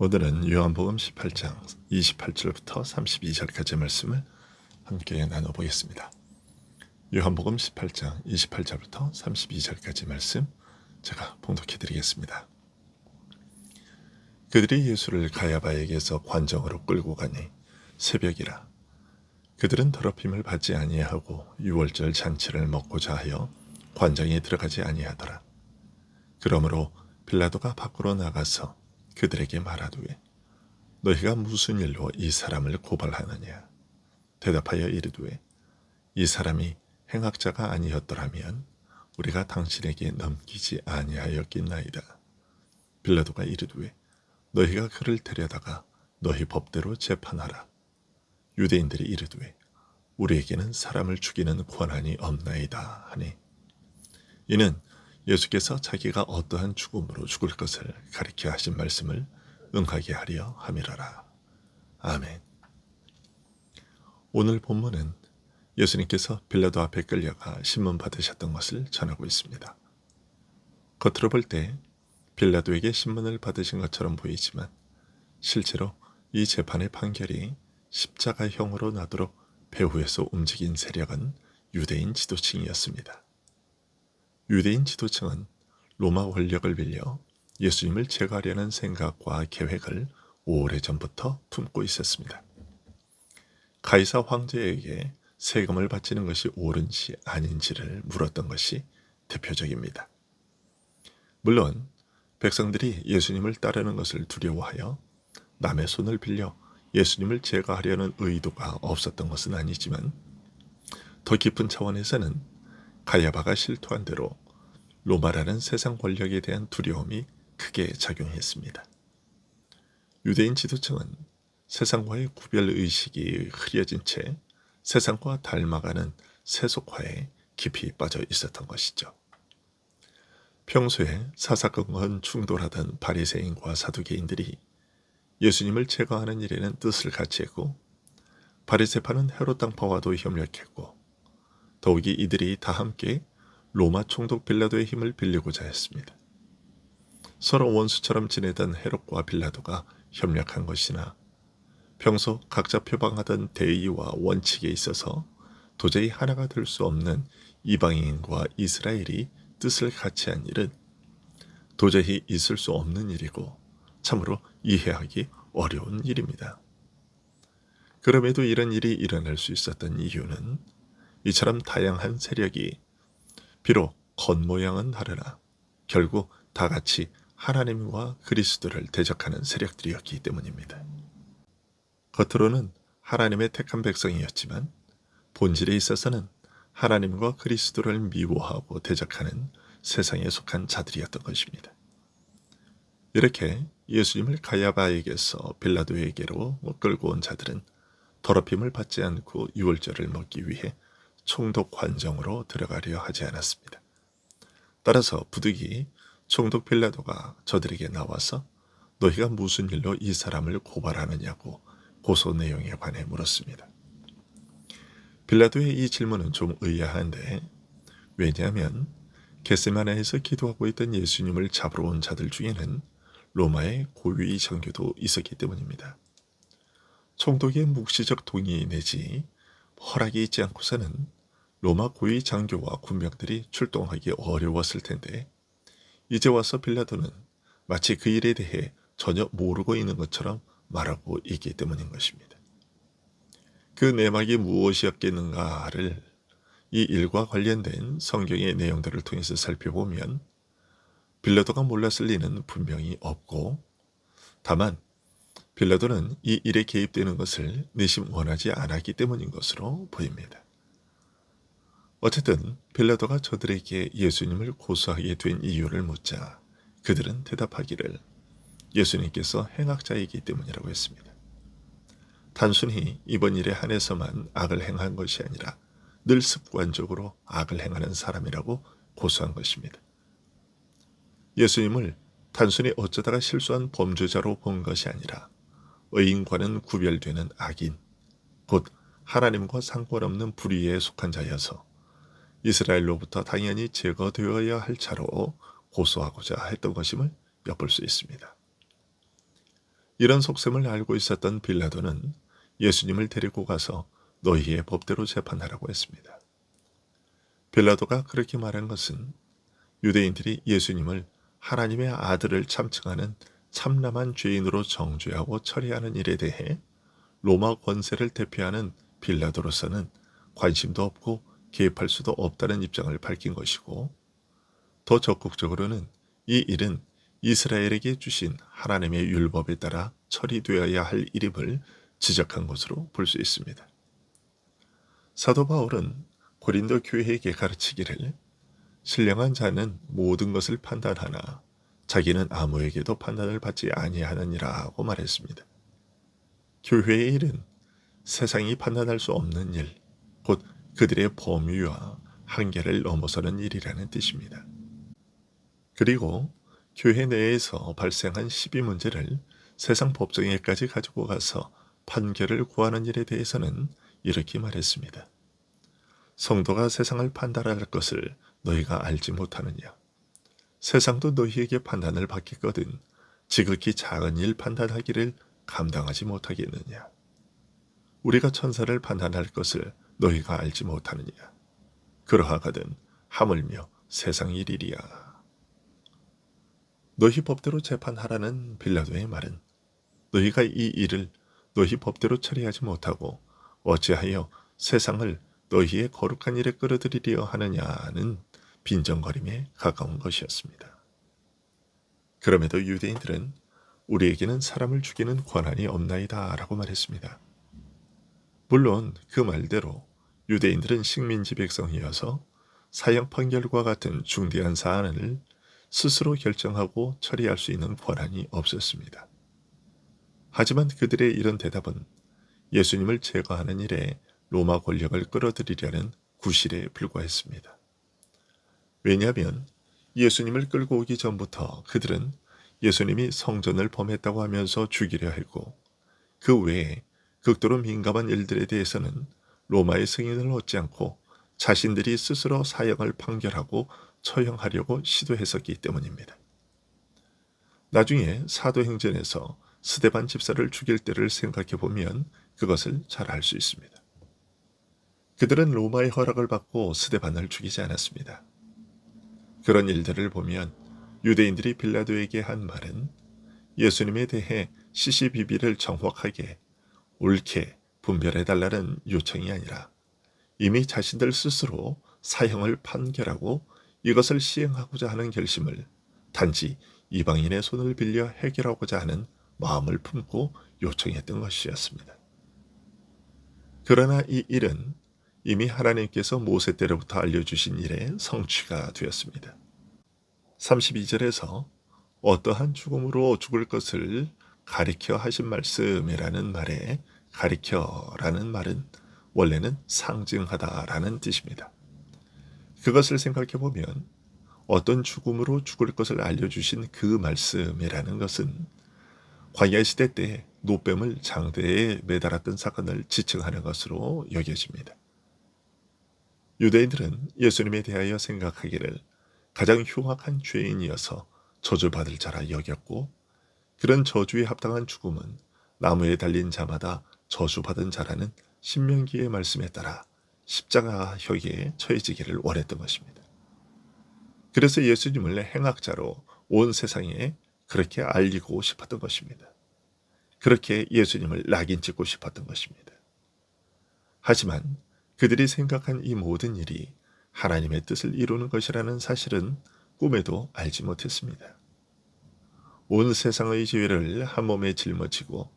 오늘은 요한복음 18장 28절부터 32절까지의 말씀을 함께 나눠보겠습니다. 요한복음 18장 28절부터 32절까지 말씀 제가 봉독해 드리겠습니다. 그들이 예수를 가야바에게서 관정으로 끌고 가니 새벽이라. 그들은 더럽힘을 받지 아니하고 유월절 잔치를 먹고자 하여 관정에 들어가지 아니하더라. 그러므로 빌라도가 밖으로 나가서 그들에게 말하되 너희가 무슨 일로 이 사람을 고발하느냐. 대답하여 이르되 이 사람이 행악자가 아니었더라면 우리가 당신에게 넘기지 아니하였겠나이다. 빌라도가 이르되 너희가 그를 데려다가 너희 법대로 재판하라. 유대인들이 이르되 우리에게는 사람을 죽이는 권한이 없나이다 하니 이는 예수께서 자기가 어떠한 죽음으로 죽을 것을 가리켜 하신 말씀을 응하게 하려 함이라라. 아멘. 오늘 본문은 예수님께서 빌라도 앞에 끌려가 신문 받으셨던 것을 전하고 있습니다. 겉으로 볼 때 빌라도에게 신문을 받으신 것처럼 보이지만 실제로 이 재판의 판결이 십자가형으로 나도록 배후에서 움직인 세력은 유대인 지도층이었습니다. 유대인 지도층은 로마 권력을 빌려 예수님을 제거하려는 생각과 계획을 오래전부터 품고 있었습니다. 가이사 황제에게 세금을 바치는 것이 옳은지 아닌지를 물었던 것이 대표적입니다. 물론 백성들이 예수님을 따르는 것을 두려워하여 남의 손을 빌려 예수님을 제거하려는 의도가 없었던 것은 아니지만 더 깊은 차원에서는 가야바가 실토한 대로 로마라는 세상 권력에 대한 두려움이 크게 작용했습니다. 유대인 지도층은 세상과의 구별의식이 흐려진 채 세상과 닮아가는 세속화에 깊이 빠져 있었던 것이죠. 평소에 사사건건 충돌하던 바리새인과 사두개인들이 예수님을 제거하는 일에는 뜻을 같이 했고 바리새파는 헤롯 당파와도 협력했고 더욱이 이들이 다 함께 로마 총독 빌라도의 힘을 빌리고자 했습니다. 서로 원수처럼 지내던 헤롯과 빌라도가 협력한 것이나 평소 각자 표방하던 대의와 원칙에 있어서 도저히 하나가 될 수 없는 이방인과 이스라엘이 뜻을 같이 한 일은 도저히 있을 수 없는 일이고 참으로 이해하기 어려운 일입니다. 그럼에도 이런 일이 일어날 수 있었던 이유는 이처럼 다양한 세력이 비록 겉모양은 다르나 결국 다 같이 하나님과 그리스도를 대적하는 세력들이었기 때문입니다. 겉으로는 하나님의 택한 백성이었지만 본질에 있어서는 하나님과 그리스도를 미워하고 대적하는 세상에 속한 자들이었던 것입니다. 이렇게 예수님을 가야바에게서 빌라도에게로 끌고 온 자들은 더럽힘을 받지 않고 유월절을 먹기 위해 총독 관정으로 들어가려 하지 않았습니다. 따라서 부득이 총독 빌라도가 저들에게 나와서 너희가 무슨 일로 이 사람을 고발하느냐고 고소 내용에 관해 물었습니다. 빌라도의 이 질문은 좀 의아한데 왜냐하면 겟세마네에서 기도하고 있던 예수님을 잡으러 온 자들 중에는 로마의 고위 정교도 있었기 때문입니다. 총독의 묵시적 동의 내지 허락이 있지 않고서는 로마 고위 장교와 군병들이 출동하기 어려웠을 텐데 이제 와서 빌라도는 마치 그 일에 대해 전혀 모르고 있는 것처럼 말하고 있기 때문인 것입니다. 그 내막이 무엇이었겠는가를 이 일과 관련된 성경의 내용들을 통해서 살펴보면 빌라도가 몰랐을 리는 분명히 없고 다만 빌라도는 이 일에 개입되는 것을 내심 원하지 않았기 때문인 것으로 보입니다. 어쨌든 빌라도가 저들에게 예수님을 고소하게 된 이유를 묻자 그들은 대답하기를 예수님께서 행악자이기 때문이라고 했습니다. 단순히 이번 일에 한해서만 악을 행한 것이 아니라 늘 습관적으로 악을 행하는 사람이라고 고소한 것입니다. 예수님을 단순히 어쩌다가 실수한 범죄자로 본 것이 아니라 의인과는 구별되는 악인, 곧 하나님과 상관없는 불의에 속한 자여서 이스라엘로부터 당연히 제거되어야 할 자로 고소하고자 했던 것임을 엿볼 수 있습니다. 이런 속셈을 알고 있었던 빌라도는 예수님을 데리고 가서 너희의 법대로 재판하라고 했습니다. 빌라도가 그렇게 말한 것은 유대인들이 예수님을 하나님의 아들을 참칭하는 참남한 죄인으로 정죄하고 처리하는 일에 대해 로마 권세를 대표하는 빌라도로서는 관심도 없고 개입할 수도 없다는 입장을 밝힌 것이고, 더 적극적으로는 이 일은 이스라엘에게 주신 하나님의 율법에 따라 처리되어야 할 일임을 지적한 것으로 볼 수 있습니다. 사도 바울은 고린도 교회에게 가르치기를 신령한 자는 모든 것을 판단하나 자기는 아무에게도 판단을 받지 아니하느니라고 말했습니다. 교회의 일은 세상이 판단할 수 없는 일, 곧 그들의 범위와 한계를 넘어서는 일이라는 뜻입니다. 그리고 교회 내에서 발생한 시비 문제를 세상 법정에까지 가지고 가서 판결을 구하는 일에 대해서는 이렇게 말했습니다. 성도가 세상을 판단할 것을 너희가 알지 못하느냐? 세상도 너희에게 판단을 받겠거든 지극히 작은 일 판단하기를 감당하지 못하겠느냐? 우리가 천사를 판단할 것을 너희가 알지 못하느냐? 그러하거든 하물며 세상 일이리야. 너희 법대로 재판하라는 빌라도의 말은 너희가 이 일을 너희 법대로 처리하지 못하고 어찌하여 세상을 너희의 거룩한 일에 끌어들이려 하느냐는 빈정거림에 가까운 것이었습니다. 그럼에도 유대인들은 우리에게는 사람을 죽이는 권한이 없나이다 라고 말했습니다. 물론 그 말대로 유대인들은 식민지 백성이어서 사형 판결과 같은 중대한 사안을 스스로 결정하고 처리할 수 있는 권한이 없었습니다. 하지만 그들의 이런 대답은 예수님을 제거하는 일에 로마 권력을 끌어들이려는 구실에 불과했습니다. 왜냐하면 예수님을 끌고 오기 전부터 그들은 예수님이 성전을 범했다고 하면서 죽이려 했고, 그 외에 극도로 민감한 일들에 대해서는 로마의 승인을 얻지 않고 자신들이 스스로 사형을 판결하고 처형하려고 시도했었기 때문입니다. 나중에 사도행전에서 스데반 집사를 죽일 때를 생각해 보면 그것을 잘 알 수 있습니다. 그들은 로마의 허락을 받고 스데반을 죽이지 않았습니다. 그런 일들을 보면 유대인들이 빌라도에게 한 말은 예수님에 대해 시시비비를 정확하게 옳게 분별해달라는 요청이 아니라 이미 자신들 스스로 사형을 판결하고 이것을 시행하고자 하는 결심을 단지 이방인의 손을 빌려 해결하고자 하는 마음을 품고 요청했던 것이었습니다. 그러나 이 일은 이미 하나님께서 모세 때로부터 알려주신 일의 성취가 되었습니다. 32절에서 어떠한 죽음으로 죽을 것을 가리켜 하신 말씀이라는 말에 가리켜라는 말은 원래는 상징하다라는 뜻입니다. 그것을 생각해 보면 어떤 죽음으로 죽을 것을 알려주신 그 말씀이라는 것은 광야시대 때 노뱀을 장대에 매달았던 사건을 지칭하는 것으로 여겨집니다. 유대인들은 예수님에 대하여 생각하기를 가장 흉악한 죄인이어서 저주받을 자라 여겼고, 그런 저주에 합당한 죽음은 나무에 달린 자마다 저주받은 자라는 신명기의 말씀에 따라 십자가형에 처해지기를 원했던 것입니다. 그래서 예수님을 행악자로 온 세상에 그렇게 알리고 싶었던 것입니다. 그렇게 예수님을 낙인 찍고 싶었던 것입니다. 하지만 그들이 생각한 이 모든 일이 하나님의 뜻을 이루는 것이라는 사실은 꿈에도 알지 못했습니다. 온 세상의 죄를 한 몸에 짊어지고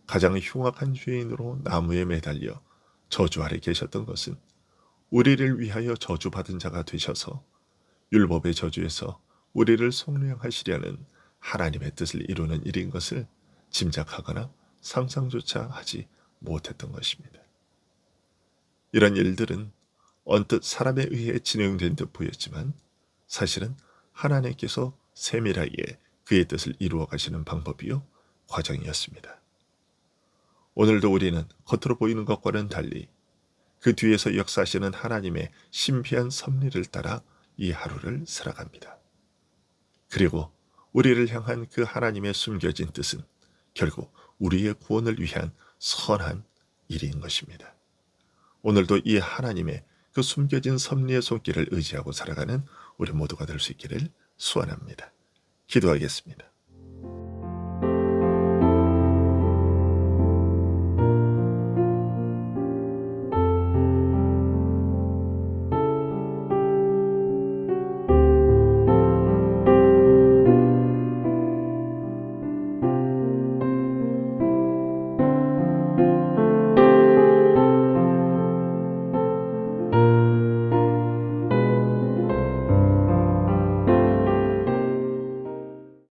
가장 흉악한 죄인으로 나무에 매달려 저주 아래 계셨던 것은 우리를 위하여 저주받은 자가 되셔서 율법의 저주에서 우리를 속량하시려는 하나님의 뜻을 이루는 일인 것을 짐작하거나 상상조차 하지 못했던 것입니다. 이런 일들은 언뜻 사람에 의해 진행된 듯 보였지만 사실은 하나님께서 세밀하게 그의 뜻을 이루어 가시는 방법이요 과정이었습니다. 오늘도 우리는 겉으로 보이는 것과는 달리 그 뒤에서 역사하시는 하나님의 신비한 섭리를 따라 이 하루를 살아갑니다. 그리고 우리를 향한 그 하나님의 숨겨진 뜻은 결국 우리의 구원을 위한 선한 일인 것입니다. 오늘도 이 하나님의 그 숨겨진 섭리의 손길을 의지하고 살아가는 우리 모두가 될 수 있기를 소원합니다. 기도하겠습니다.